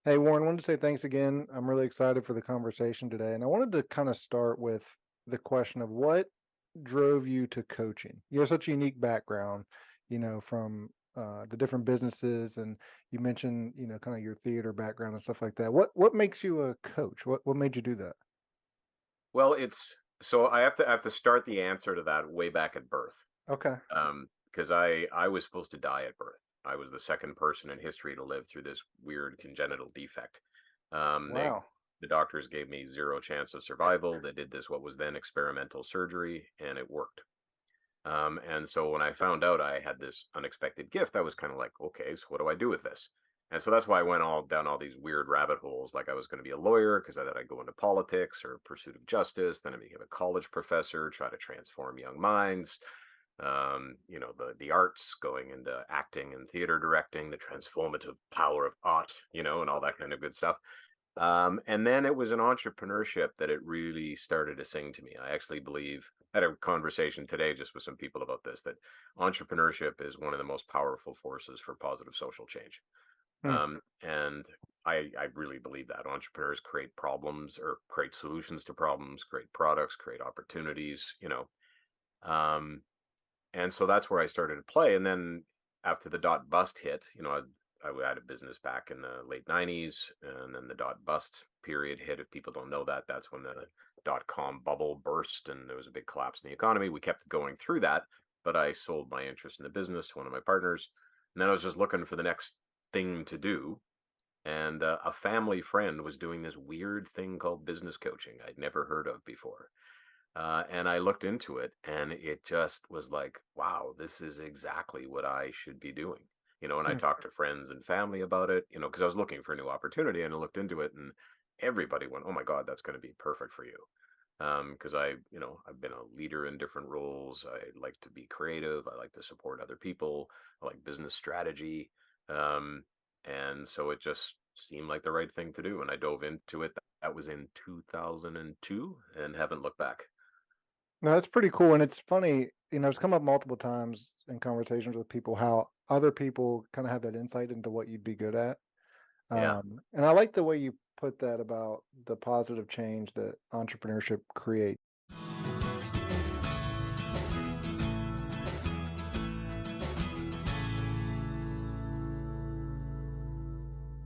Hey, Warren, wanted to say thanks again. I'm really excited for the conversation today. And I wanted to kind of start with the question of what drove you to coaching? You have such a unique background, from the different businesses, and you mentioned, kind of your theater background and stuff like that. What makes you a coach? What made you do that? Well, it's so I have to start the answer to that way back at birth. Okay. Because I was supposed to die at birth. I was the second person in history to live through this weird congenital defect. They Wow. the doctors gave me zero chance of survival. They did this what was then experimental surgery, and it worked. And so when I found out I had this unexpected gift, I was kind of like, okay, so what do I do with this? And so that's why I went all down all these weird rabbit holes. Like I was going to be a lawyer because I thought I'd go into politics or pursuit of justice. Then I became a college professor, try to transform young minds. The arts, going into acting and theater directing, the transformative power of art, and all that kind of good stuff. And then it was in entrepreneurship that it really started to sing to me. I actually believe I had a conversation today just with some people about this, that entrepreneurship is one of the most powerful forces for positive social change. Hmm. And I really believe that entrepreneurs create problems or create solutions to problems, create products, create opportunities, Um, and so that's where I started to play. And then after the dot bust hit, I had a business back in the late '90s, and then the dot bust period hit. If people don't know that, that's when the dot com bubble burst and there was a big collapse in the economy. We kept going through that, but I sold my interest in the business to one of my partners. And then I was just looking for the next thing to do. And a family friend was doing this weird thing called business coaching I'd never heard of before. And I looked into it and it just was like, wow, this is exactly what I should be doing. And I Hmm. talked to friends and family about it, because I was looking for a new opportunity and I looked into it and everybody went, oh my God, that's going to be perfect for you. Because I've been a leader in different roles. I like to be creative. I like to support other people. I like business strategy. Um, and so it just seemed like the right thing to do. And I dove into it. That was in 2002 and haven't looked back. No, that's pretty cool. And it's funny, it's come up multiple times in conversations with people how other people kind of have that insight into what you'd be good at. Yeah. And I like the way you put that about the positive change that entrepreneurship creates.